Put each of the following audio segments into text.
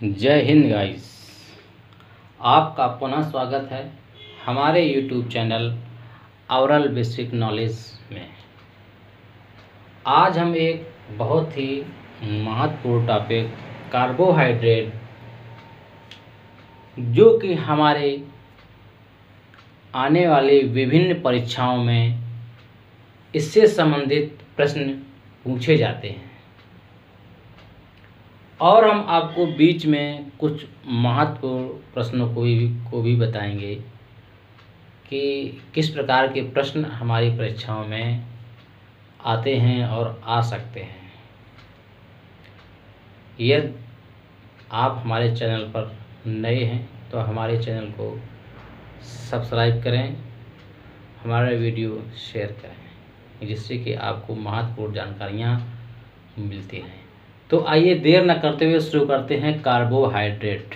जय हिंद गाइस। आपका पुनः स्वागत है हमारे YouTube channel oral basic knowledge में। आज हम एक बहुत ही महत्वपूर्ण टॉपिक कार्बोहाइड्रेट, जो कि हमारे आने वाली विभिन्न परीक्षाओं में इससे संबंधित प्रश्न पूछे जाते हैं, और हम आपको बीच में कुछ महत्वपूर्ण प्रश्नों को भी बताएंगे कि किस प्रकार के प्रश्न हमारी परीक्षाओं में आते हैं और आ सकते हैं। यदि आप हमारे चैनल पर नए हैं तो हमारे चैनल को सब्सक्राइब करें, हमारा वीडियो शेयर करें, जिससे कि आपको महत्वपूर्ण जानकारियाँ मिलती हैं। तो आइए देर न करते हुए शुरू करते हैं। कार्बोहाइड्रेट।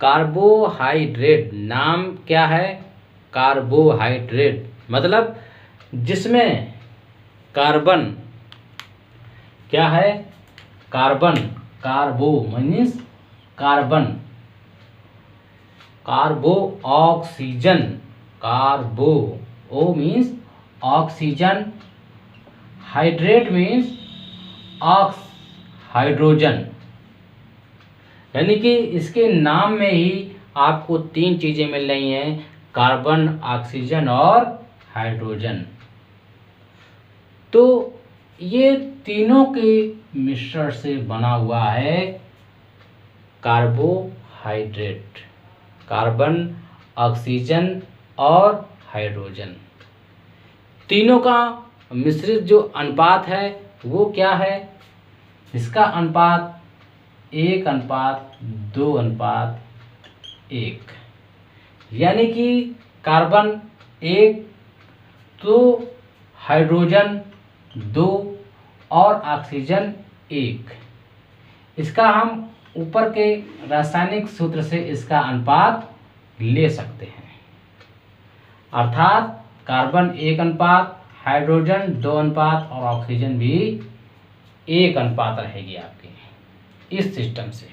कार्बोहाइड्रेट नाम क्या है? कार्बोहाइड्रेट मतलब जिसमें कार्बन क्या है? Carbon. Carbo means carbon, carbo oxygen, carbo O means oxygen, hydrate means ox hydrogen. यानी कि इसके नाम में ही आपको तीन चीजें मिल रही हैं, कार्बन, ऑक्सीजन और हाइड्रोजन। तो ये तीनों के मिश्रण से बना हुआ है कार्बोहाइड्रेट। कार्बन, ऑक्सीजन और हाइड्रोजन, तीनों का मिश्रित जो अनुपात है वो क्या है? इसका अनुपात 1:2:1, यानी कि कार्बन 1 तो हाइड्रोजन 2 और ऑक्सीजन 1। इसका हम ऊपर के रासायनिक सूत्र से इसका अनुपात ले सकते हैं, अर्थात कार्बन 1:, हाइड्रोजन 2:, और ऑक्सीजन भी 1 रहेगी आपकी इस सिस्टम से।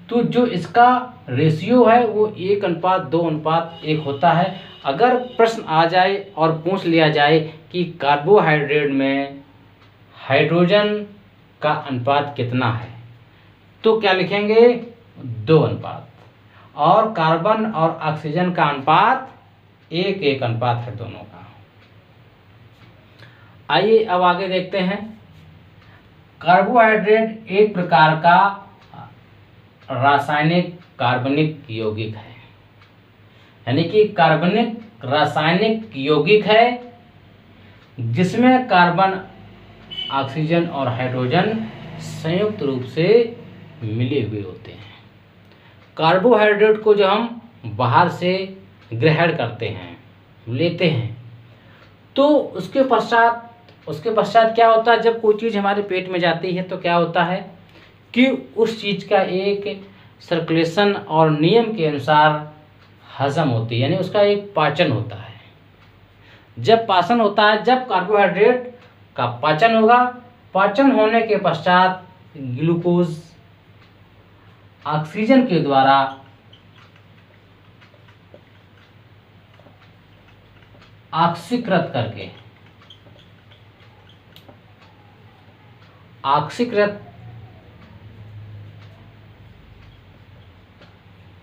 तो जो इसका रेशियो है वो 1:2:1 होता है। अगर प्रश्न आ जाए और पूछ लिया जाए कि कार्बोहाइड्रेट में हाइड्रोजन का अनुपात कितना है, तो क्या लिखेंगे? 2:1, और कार्बन और ऑक्सीजन का अनुपात 1:1 है दोनों का। आइए अब आगे देखते हैं। कार्बोहाइड्रेट एक प्रकार का रासायनिक कार्बनिक यौगिक है, यानी कि कार्बनिक रासायनिक यौगिक है जिसमें कार्बन, ऑक्सीजन और हाइड्रोजन संयुक्त रूप से मिले हुए होते हैं। कार्बोहाइड्रेट को जो हम बाहर से ग्रहण करते हैं, लेते हैं, तो उसके पश्चात क्या होता है? जब कोई चीज़ हमारे पेट में जाती है तो क्या होता है कि उस चीज़ का एक सर्कुलेशन और नियम के अनुसार हजम होती है, यानी उसका एक पाचन होता है। जब पाचन होता है, जब कार्बोहाइड्रेट का पाचन होगा, पाचन होने के पश्चात ग्लूकोज ऑक्सीजन के द्वारा ऑक्सीकृत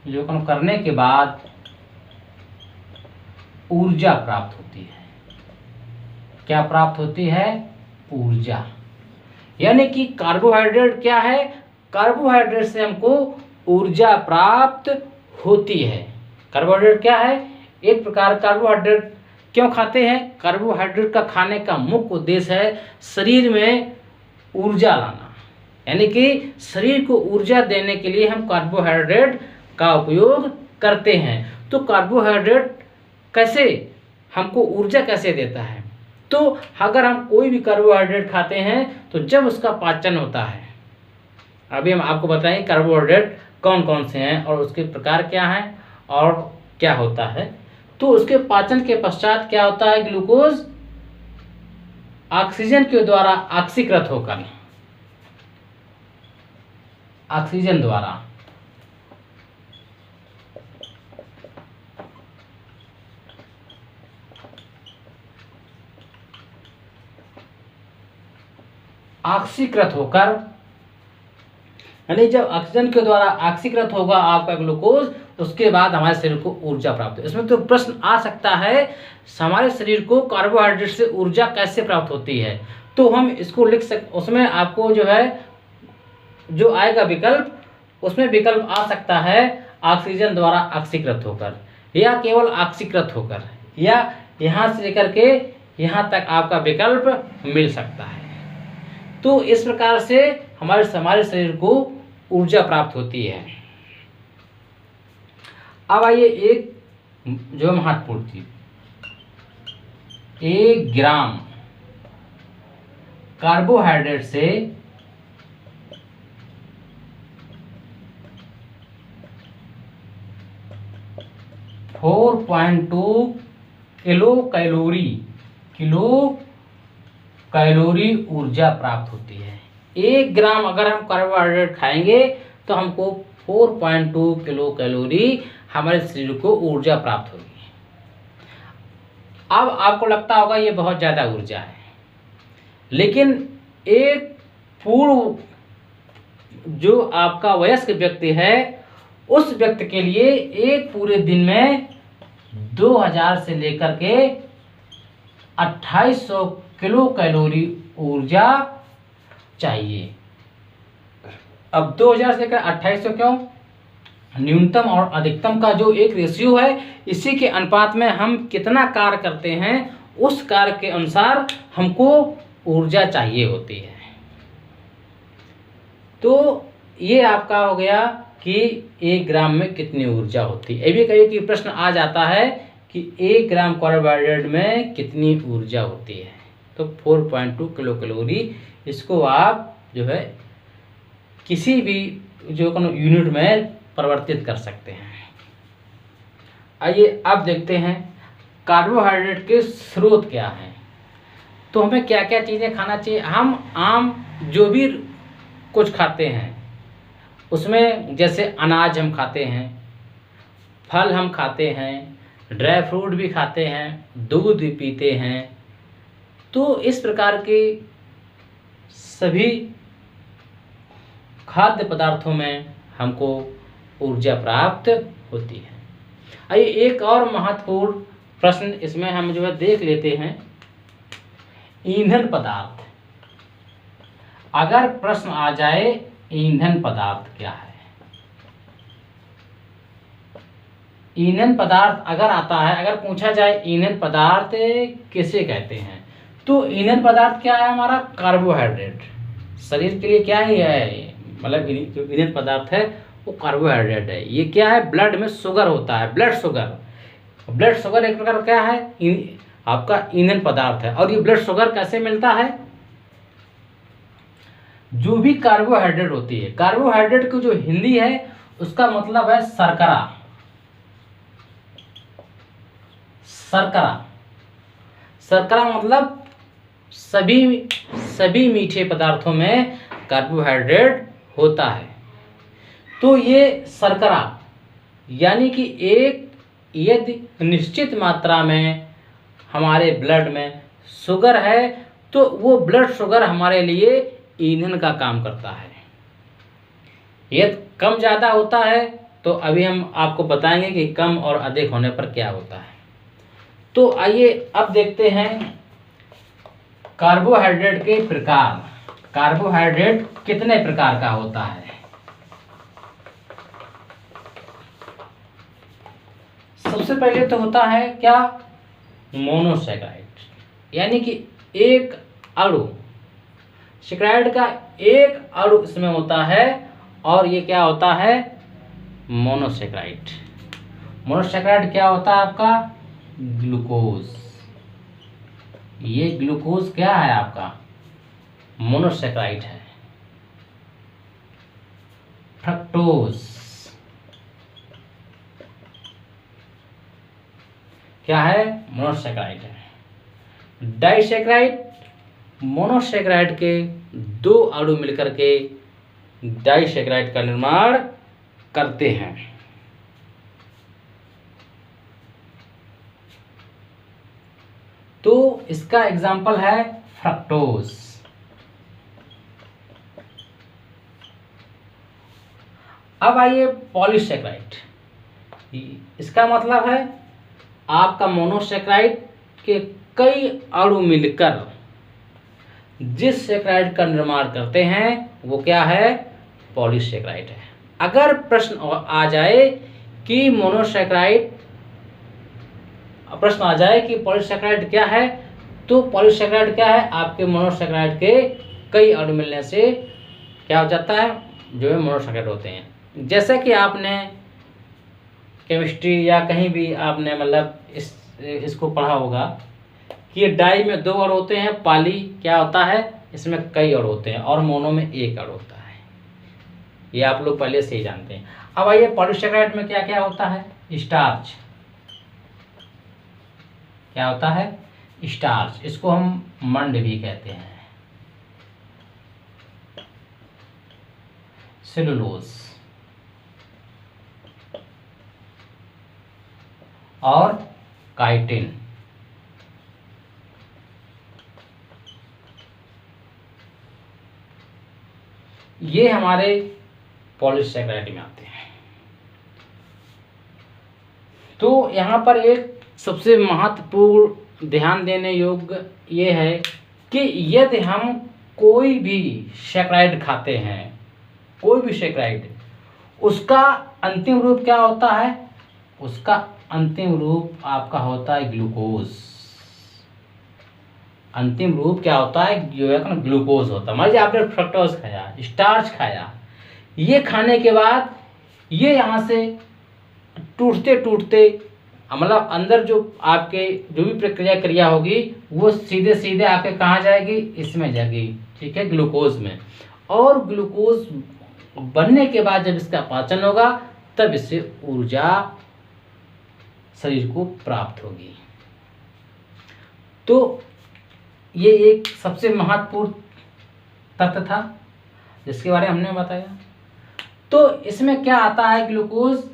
जो करने के बाद ऊर्जा प्राप्त होती है। क्या प्राप्त होती है? ऊर्जा। यानी कि कार्बोहाइड्रेट क्या है? कार्बोहाइड्रेट से हमको ऊर्जा प्राप्त होती है। कार्बोहाइड्रेट क्या है? एक प्रकार कार्बोहाइड्रेट क्यों खाते हैं? कार्बोहाइड्रेट का खाने का मुख्य उद्देश्य है शरीर में ऊर्जा लाना, यानी कि शरीर को ऊर्जा देने के लिए हम कार्बोहाइड्रेट का उपयोग करते हैं। तो कार्बोहाइड्रेट कैसे हमको ऊर्जा कैसे देता है? तो अगर हम कोई भी कार्बोहाइड्रेट खाते हैं तो जब उसका पाचन होता है, अभी हम आपको बताएं कार्बोहाइड्रेट कौन कौन से हैं और उसके प्रकार क्या हैं और क्या होता है। तो उसके पाचन के पश्चात क्या होता है? ग्लूकोज ऑक्सीजन के द्वारा ऑक्सीकृत होकर ऑक्सीजन द्वारा ऑक्सीकृत होकर, यानी जब ऑक्सीजन के द्वारा ऑक्सीकृत होगा आपका ग्लूकोज, उसके बाद हमारे शरीर को ऊर्जा प्राप्त हो। इसमें तो प्रश्न आ सकता है हमारे शरीर को कार्बोहाइड्रेट से ऊर्जा कैसे प्राप्त होती है, तो हम इसको उसमें आपको जो है जो आएगा विकल्प, उसमें विकल्प आ सकता है ऑक्सीजन द्वारा ऑक्सीकृत होकर, या केवल ऑक्सीकृत होकर, या यहाँ से लेकर के यहाँ तक आपका विकल्प मिल सकता है। तो इस प्रकार से हमारे शरीर को ऊर्जा प्राप्त होती है। अब आइए एक जो महत्वपूर्ण चीज, 1 ग्राम कार्बोहाइड्रेट से 4.2 किलो कैलोरी ऊर्जा प्राप्त होती है। 1 ग्राम अगर हम कार्बोहाइड्रेट खाएंगे तो हमको 4.2 किलो कैलोरी हमारे शरीर को ऊर्जा प्राप्त होगी। अब आपको लगता होगा ये बहुत ज़्यादा ऊर्जा है, लेकिन एक पूर्व जो आपका वयस्क व्यक्ति है उस व्यक्ति के लिए एक पूरे दिन में 2000 से लेकर के 2800 किलो कैलोरी ऊर्जा चाहिए। अब 2000 से लेकर 2800 क्यों? न्यूनतम और अधिकतम का जो एक रेशियो है, इसी के अनुपात में हम कितना कार्य करते हैं उस कार्य के अनुसार हमको ऊर्जा चाहिए होती है। तो ये आपका हो गया कि 1 ग्राम में कितनी ऊर्जा होती है। ये भी कई कि प्रश्न आ जाता है कि 1 ग्राम कार्बोहाइड्रेट में कितनी ऊर्जा होती है, तो 4.2 किलो कैलोरी। इसको आप जो है किसी भी जो यूनिट में परिवर्तित कर सकते हैं। आइए अब देखते हैं कार्बोहाइड्रेट के स्रोत क्या हैं। तो हमें क्या क्या चीज़ें खाना चाहिए। हम आम जो भी कुछ खाते हैं उसमें जैसे अनाज हम खाते हैं, फल हम खाते हैं, ड्राई फ्रूट भी खाते हैं, दूध भी पीते हैं, तो इस प्रकार के सभी खाद्य पदार्थों में हमको ऊर्जा प्राप्त होती है। आइए एक और महत्वपूर्ण प्रश्न इसमें हम जो है देख लेते हैं, ईंधन पदार्थ। अगर प्रश्न आ जाए ईंधन पदार्थ क्या है, ईंधन पदार्थ अगर आता है, अगर पूछा जाए ईंधन पदार्थ किसे कहते हैं, तो ईंधन पदार्थ क्या है हमारा कार्बोहाइड्रेट। शरीर के लिए क्या ही है, मतलब जो ईंधन पदार्थ है वो कार्बोहाइड्रेट है। ये क्या है, ब्लड में शुगर होता है, ब्लड शुगर एक प्रकार क्या है, आपका ईंधन पदार्थ है। और ये ब्लड शुगर कैसे मिलता है, जो भी कार्बोहाइड्रेट होती है, कार्बोहाइड्रेट की जो हिंदी है उसका मतलब है शर्करा। शर्करा मतलब सभी मीठे पदार्थों में कार्बोहाइड्रेट होता है। तो ये शर्करा यानी कि एक यदि निश्चित मात्रा में हमारे ब्लड में शुगर है तो वो ब्लड शुगर हमारे लिए ईंधन का काम करता है। यदि कम ज़्यादा होता है तो अभी हम आपको बताएंगे कि कम और अधिक होने पर क्या होता है। तो आइए अब देखते हैं कार्बोहाइड्रेट के प्रकार। कार्बोहाइड्रेट कितने प्रकार का होता है। सबसे पहले तो होता है क्या, मोनोसैकराइड, यानी कि एक अणु, सैकराइड का एक अणु इसमें होता है और ये क्या होता है, मोनोसैकराइड। मोनोसैकराइड क्या होता है आपका, ग्लूकोज। ये ग्लूकोज क्या है आपका, मोनोसैकराइड है। फ्रक्टोज क्या है, मोनोसैकराइड है। डाइसैकराइड, मोनोसैकराइड के दो अणु मिलकर के डाइसैकेराइड का निर्माण करते हैं। तो इसका एग्जाम्पल है फ्रक्टोज। अब आइए पॉलीसैकेराइड। इसका मतलब है आपका मोनोसैकेराइड के कई अणु मिलकर जिस सैकेराइड का निर्माण करते हैं वो क्या है, पॉलीसैकेराइड है। अगर प्रश्न आ जाए कि पॉलीसैकेराइड क्या है, तो पॉलीसैकेराइड क्या है, आपके मोनोसैकेराइड के कई अणु मिलने से क्या हो जाता है, जो है मोनोसैकेराइड होते हैं। जैसे कि आपने केमिस्ट्री या कहीं भी आपने मतलब इसको पढ़ा होगा कि डाई में 2 अणु होते हैं, पॉली क्या होता है, इसमें कई अणु होते हैं, और मोनो में 1 अणु होता है। ये आप लोग पहले से ही जानते हैं। अब आइए पॉलीसैकेराइड में क्या क्या होता है, स्टार्च। क्या होता है, स्टार्च। इसको हम मंड भी कहते हैं। सेलुलोज और काइटिन। ये हमारे पॉलीसैकेराइड में आते हैं। तो यहाँ पर एक सबसे महत्वपूर्ण ध्यान देने योग्य ये है कि यदि हम कोई भी सैकेराइड खाते हैं, कोई भी सैकेराइड, उसका अंतिम रूप क्या होता है, उसका अंतिम रूप आपका होता है ग्लूकोज। अंतिम रूप क्या होता है, जो है ग्लूकोज होता है। मान लीजिए आपने फ्रक्टोज खाया, स्टार्च खाया, ये खाने के बाद ये यहाँ से टूटते टूटते मतलब अंदर जो आपके जो भी क्रिया होगी वो सीधे सीधे आके कहाँ जाएगी, इसमें जाएगी, ठीक है, ग्लूकोज में। और ग्लूकोज बनने के बाद जब इसका पाचन होगा तब इससे ऊर्जा शरीर को प्राप्त होगी। तो ये एक सबसे महत्वपूर्ण तथ्य था जिसके बारे में हमने बताया। तो इसमें क्या आता है, ग्लूकोज।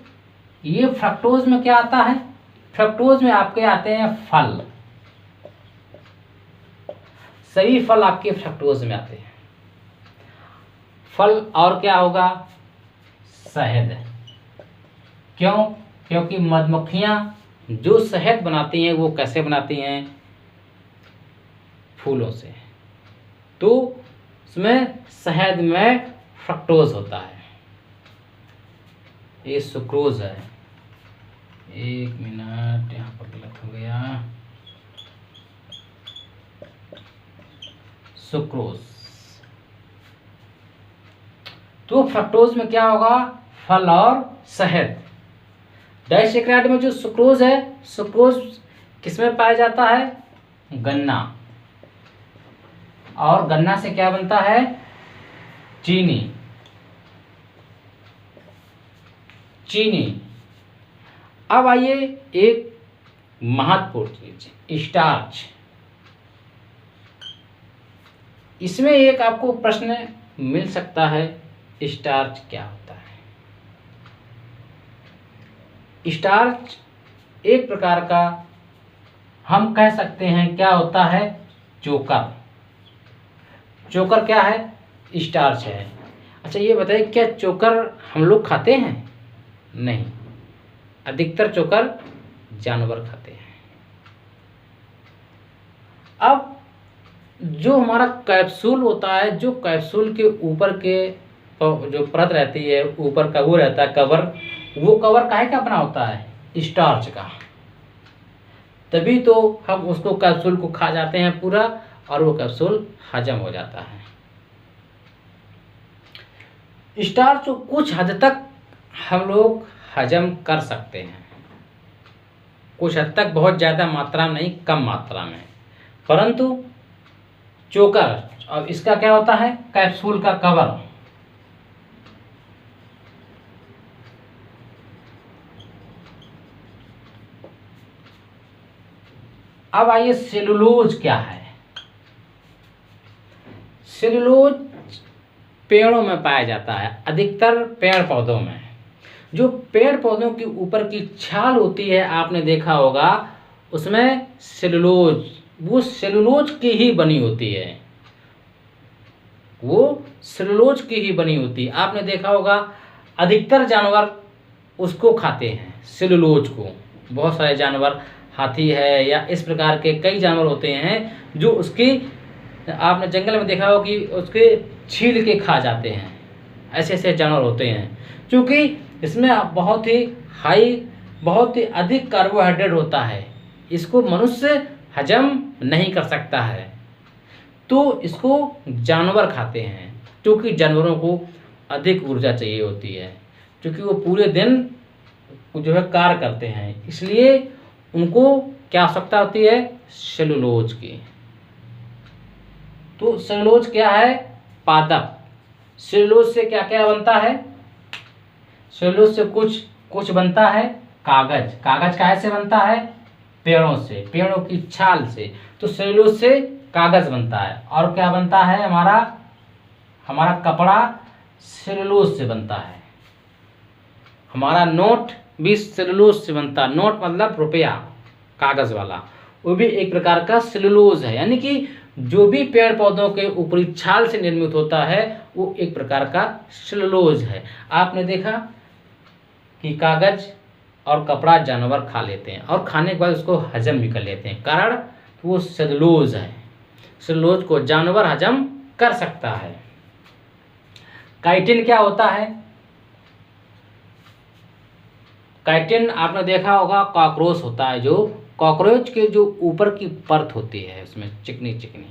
ये फ्रक्टोज में क्या आता है, फ्रक्टोज में आपके आते हैं फल। सभी फल आपके फ्रक्टोज में आते हैं, फल। और क्या होगा, शहद। क्यों, क्योंकि मधुमक्खियां जो शहद बनाती हैं वो कैसे बनाती हैं, फूलों से। तो उसमें शहद में फ्रक्टोज होता है। ये सुक्रोज है। एक मिनट, यहाँ पर गलत हो गया, सुक्रोज। तो फ्रक्टोज में क्या होगा, फल और शहद। डाइसैकेराइड में जो सुक्रोज है, सुक्रोज किसमें पाया जाता है, गन्ना। और गन्ना से क्या बनता है, चीनी। चीनी। अब आइए एक महत्वपूर्ण चीज, स्टार्च। इसमें एक आपको प्रश्न मिल सकता है, स्टार्च क्या होता है। स्टार्च एक प्रकार का हम कह सकते हैं क्या होता है, चोकर। चोकर क्या है, स्टार्च है। अच्छा ये बताइए, क्या चोकर हम लोग खाते हैं, नहीं। अधिकतर चोकर जानवर खाते हैं। अब जो हमारा कैप्सूल होता है, जो कैप्सूल के ऊपर के जो परत रहती है, ऊपर का वो रहता है कवर, वो कवर काहे का बना होता है, स्टार्च का। तभी तो हम उसको कैप्सूल को खा जाते हैं पूरा, और वो कैप्सूल हजम हो जाता है। स्टार्च को कुछ हद तक हम लोग हजम कर सकते हैं, कुछ हद तक, बहुत ज़्यादा मात्रा में नहीं, कम मात्रा में। परंतु चोकर, अब इसका क्या होता है, कैप्सूल का कवर। अब आइए सेलुलोज क्या है। सेलुलोज पेड़ों में पाया जाता है, अधिकतर पेड़ पौधों में। जो पेड़ पौधों के ऊपर की छाल होती है आपने देखा होगा, उसमें सेलुलोज, वो सेलुलोज की ही बनी होती है, वो सेलुलोज की ही बनी होती है। आपने देखा होगा अधिकतर जानवर उसको खाते हैं, सेलुलोज को। बहुत सारे जानवर, हाथी है या इस प्रकार के कई जानवर होते हैं जो उसकी, आपने जंगल में देखा हो कि उसके छील के खा जाते हैं। ऐसे ऐसे जानवर होते हैं, क्योंकि इसमें बहुत ही अधिक कार्बोहाइड्रेट होता है, इसको मनुष्य हजम नहीं कर सकता है, तो इसको जानवर खाते हैं। क्योंकि जानवरों को अधिक ऊर्जा चाहिए होती है, क्योंकि वो पूरे दिन जो है कार्य करते हैं, इसलिए उनको क्या आवश्यकता होती है, सेलुलोज की। तो सेलुलोज क्या है, पादप। सेलुलोज से क्या क्या बनता है, सेलुलोज से कुछ बनता है, कागज। कागज काहे से बनता है, पेड़ों से, पेड़ों की छाल से। तो सेलुलोज से कागज बनता है। और क्या बनता है, हमारा कपड़ा सेलुलोज से बनता है। हमारा नोट भी सेलुलोज से बनता है। नोट मतलब रुपया, कागज वाला, वो भी एक प्रकार का सेलुलोज है। यानी कि जो भी पेड़ पौधों के ऊपरी छाल से निर्मित होता है वो एक प्रकार का सेलुलोज है। आपने देखा कि कागज और कपड़ा जानवर खा लेते हैं और खाने के बाद उसको हजम भी कर लेते हैं, कारण वो सेलुलोज है। सेलुलोज को जानवर हजम कर सकता है। काइटिन क्या होता है, काइटिन आपने देखा होगा कॉकरोच होता है, जो कॉकरोच के जो ऊपर की परत होती है उसमें चिकनी चिकनी,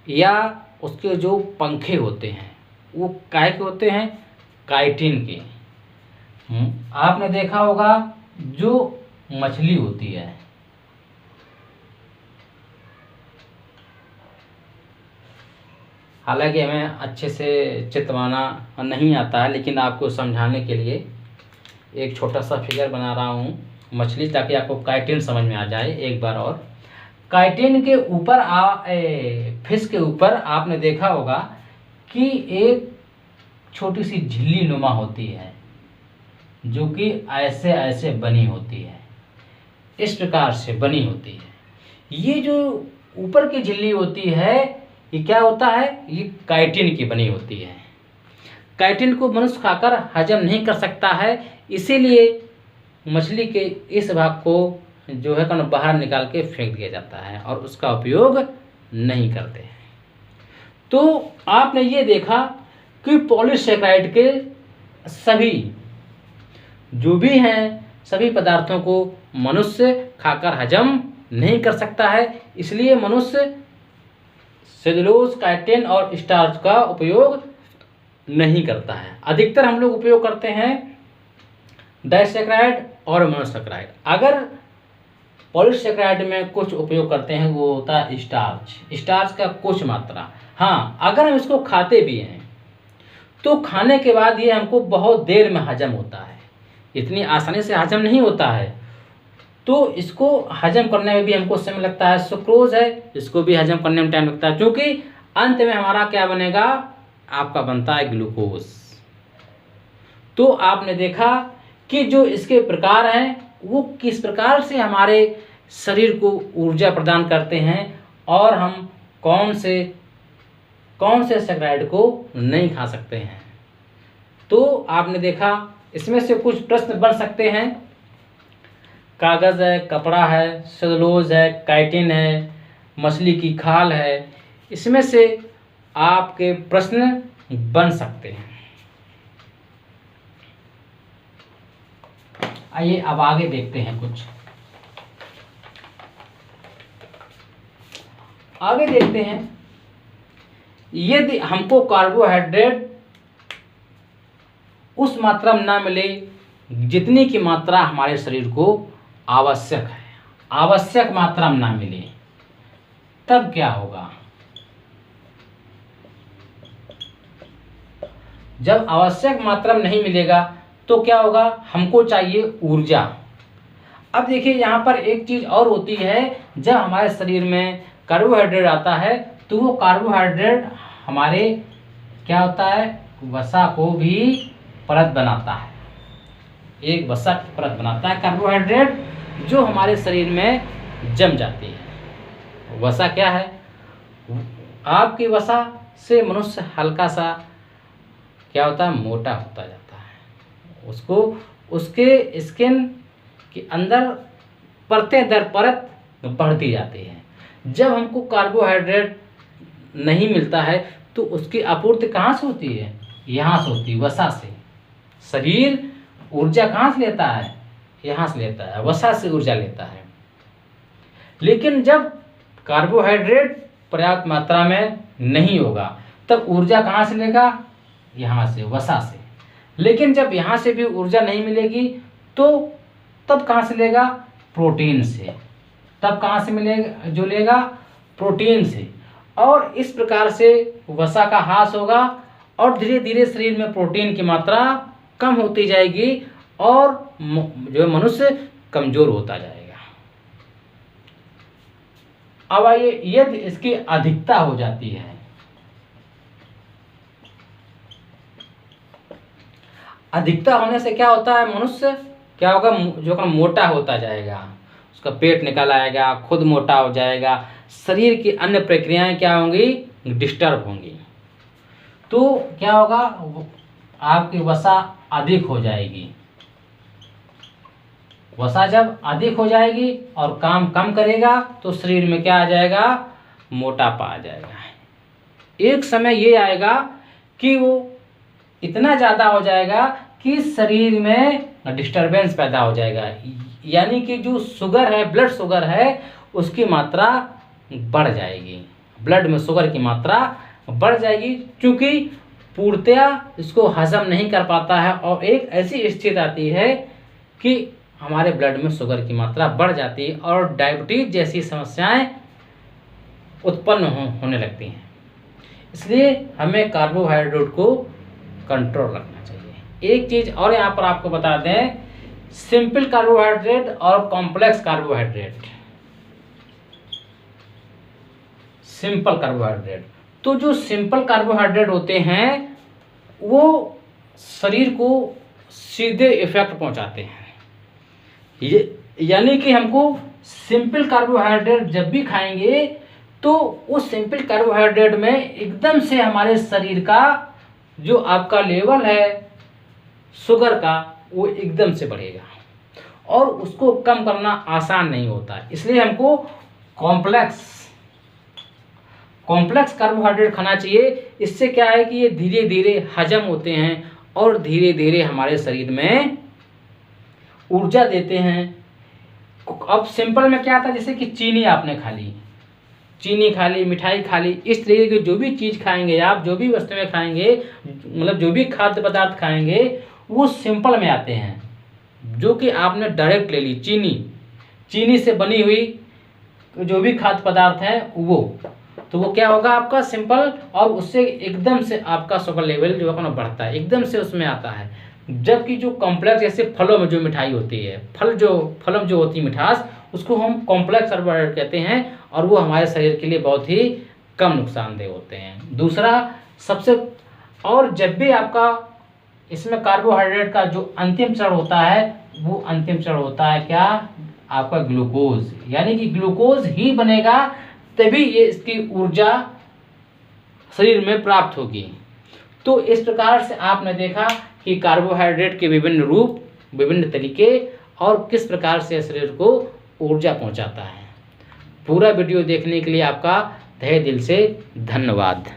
या उसके जो पंखे होते हैं वो काहे के होते हैं, काइटिन के। आपने देखा होगा जो मछली होती है, हालांकि हमें अच्छे से चित्र बनाना नहीं आता है, लेकिन आपको समझाने के लिए एक छोटा सा फिगर बना रहा हूँ मछली, ताकि आपको काइटिन समझ में आ जाए एक बार और। काइटिन के ऊपर फिश के ऊपर आपने देखा होगा कि एक छोटी सी झिल्ली नुमा होती है, जो कि ऐसे ऐसे बनी होती है, इस प्रकार से बनी होती है। ये जो ऊपर की झिल्ली होती है ये क्या होता है, ये काइटिन की बनी होती है। काइटिन को मनुष्य खाकर हजम नहीं कर सकता है, इसीलिए मछली के इस भाग को जो है कौन बाहर निकाल के फेंक दिया जाता है और उसका उपयोग नहीं करते हैं। तो आपने ये देखा कि पॉलीसेकेराइड के सभी जो भी हैं, सभी पदार्थों को मनुष्य खाकर हजम नहीं कर सकता है, इसलिए मनुष्य सेलुलोज, काइटिन और स्टार्च का उपयोग नहीं करता है। अधिकतर हम लोग उपयोग करते हैं डाइसेकेराइड और मोनोसेकेराइड। अगर पॉलीसेकेराइड में कुछ उपयोग करते हैं वो होता है स्टार्च का कुछ मात्रा। हाँ, अगर हम इसको खाते भी हैं तो खाने के बाद ये हमको बहुत देर में हजम होता है, इतनी आसानी से हजम नहीं होता है, तो इसको हजम करने में भी हमको समय लगता है। सुक्रोज है, इसको भी हजम करने में टाइम लगता है, क्योंकि अंत में हमारा क्या बनेगा, आपका बनता है ग्लूकोज। तो आपने देखा कि जो इसके प्रकार हैं वो किस प्रकार से हमारे शरीर को ऊर्जा प्रदान करते हैं और हम कौन से सेकेराइड को नहीं खा सकते हैं। तो आपने देखा इसमें से कुछ प्रश्न बन सकते हैं, कागज़ है, कपड़ा है, सेलुलोज है, काइटिन है, मछली की खाल है, इसमें से आपके प्रश्न बन सकते हैं। आइए अब आगे देखते हैं, कुछ आगे देखते हैं। यदि हमको कार्बोहाइड्रेट उस मात्रा में ना मिले जितनी की मात्रा हमारे शरीर को आवश्यक है, आवश्यक मात्रा में ना मिले, तब क्या होगा। जब आवश्यक मात्रा में नहीं मिलेगा तो क्या होगा, हमको चाहिए ऊर्जा। अब देखिए यहाँ पर एक चीज़ और होती है, जब हमारे शरीर में कार्बोहाइड्रेट आता है तो वो कार्बोहाइड्रेट हमारे क्या होता है, वसा को भी परत बनाता है, एक वसा की परत बनाता है कार्बोहाइड्रेट, जो हमारे शरीर में जम जाती है। वसा क्या है, आपकी वसा से मनुष्य हल्का सा क्या होता है, मोटा होता जाता है, उसको उसके स्किन के अंदर परतें दर परत बढ़ती जाती है। जब हमको कार्बोहाइड्रेट नहीं मिलता है तो उसकी आपूर्ति कहाँ से होती है, यहाँ से होती है, वसा से। शरीर ऊर्जा कहाँ से लेता है, यहाँ से लेता है, वसा से ऊर्जा लेता है। लेकिन जब कार्बोहाइड्रेट पर्याप्त मात्रा में नहीं होगा तब ऊर्जा कहाँ से लेगा, यहाँ से, वसा से। लेकिन जब यहाँ से भी ऊर्जा नहीं मिलेगी तो तब कहाँ से लेगा, प्रोटीन से। तब कहाँ से मिलेगा, जो लेगा प्रोटीन से। और इस प्रकार से वसा का ह्रास होगा और धीरे धीरे शरीर में प्रोटीन की मात्रा कम होती जाएगी और जो मनुष्य कमजोर होता जाएगा। अब आइए, यदि इसकी अधिकता हो जाती है, अधिकता होने से क्या होता है, मनुष्य क्या होगा, जो मोटा होता जाएगा, उसका पेट निकल आएगा, खुद मोटा हो जाएगा, शरीर की अन्य प्रक्रियाएं क्या होंगी, डिस्टर्ब होंगी। तो क्या होगा, आपकी वसा अधिक हो जाएगी। वसा जब अधिक हो जाएगी और काम कम करेगा तो शरीर में क्या आ जाएगा, मोटापा आ जाएगा। एक समय ये आएगा कि वो इतना ज़्यादा हो जाएगा कि शरीर में डिस्टरबेंस पैदा हो जाएगा, यानी कि जो शुगर है, ब्लड शुगर है, उसकी मात्रा बढ़ जाएगी, ब्लड में शुगर की मात्रा बढ़ जाएगी, क्योंकि पूर्णतया इसको हजम नहीं कर पाता है और एक ऐसी स्थिति आती है कि हमारे ब्लड में शुगर की मात्रा बढ़ जाती है और डायबिटीज जैसी समस्याएं उत्पन्न होने लगती हैं। इसलिए हमें कार्बोहाइड्रेट को कंट्रोल रखना चाहिए। एक चीज़ और यहाँ पर आपको बता दें, सिंपल कार्बोहाइड्रेट और कॉम्प्लेक्स कार्बोहाइड्रेट। सिंपल कार्बोहाइड्रेट, तो जो सिंपल कार्बोहाइड्रेट होते हैं वो शरीर को सीधे इफेक्ट पहुंचाते हैं। यानी कि हमको सिंपल कार्बोहाइड्रेट जब भी खाएंगे तो उस सिंपल कार्बोहाइड्रेट में एकदम से हमारे शरीर का जो आपका लेवल है शुगर का, वो एकदम से बढ़ेगा और उसको कम करना आसान नहीं होता। इसलिए हमको कॉम्प्लेक्स कार्बोहाइड्रेट खाना चाहिए। इससे क्या है कि ये धीरे धीरे हजम होते हैं और धीरे धीरे हमारे शरीर में ऊर्जा देते हैं। अब सिंपल में क्या था, जैसे कि चीनी आपने खा ली, चीनी खा ली, मिठाई खा ली, इस तरीके की जो भी चीज़ खाएंगे आप, जो भी वस्तुएं खाएंगे, मतलब जो भी खाद्य पदार्थ खाएंगे, वो सिंपल में आते हैं, जो कि आपने डायरेक्ट ले ली। चीनी से बनी हुई जो भी खाद्य पदार्थ है वो क्या होगा, आपका सिंपल, और उससे एकदम से आपका शुगर लेवल जो है बढ़ता है, एकदम से उसमें आता है। जबकि जो कॉम्प्लेक्स, जैसे फलों में जो मिठाई होती है, फलों में जो होती है मिठास, उसको हम कॉम्प्लेक्स कार्बोहाइड्रेट कहते हैं और वो हमारे शरीर के लिए बहुत ही कम नुकसानदेह होते हैं। दूसरा सबसे, और जब भी आपका इसमें कार्बोहाइड्रेट का जो अंतिम चरण होता है, वो अंतिम चरण होता है क्या, आपका ग्लूकोज, यानी कि ग्लूकोज ही बनेगा तभी ये इसकी ऊर्जा शरीर में प्राप्त होगी। तो इस प्रकार से आपने देखा कि कार्बोहाइड्रेट के विभिन्न रूप, विभिन्न तरीके और किस प्रकार से शरीर को ऊर्जा पहुंचाता है। पूरा वीडियो देखने के लिए आपका तहे दिल से धन्यवाद।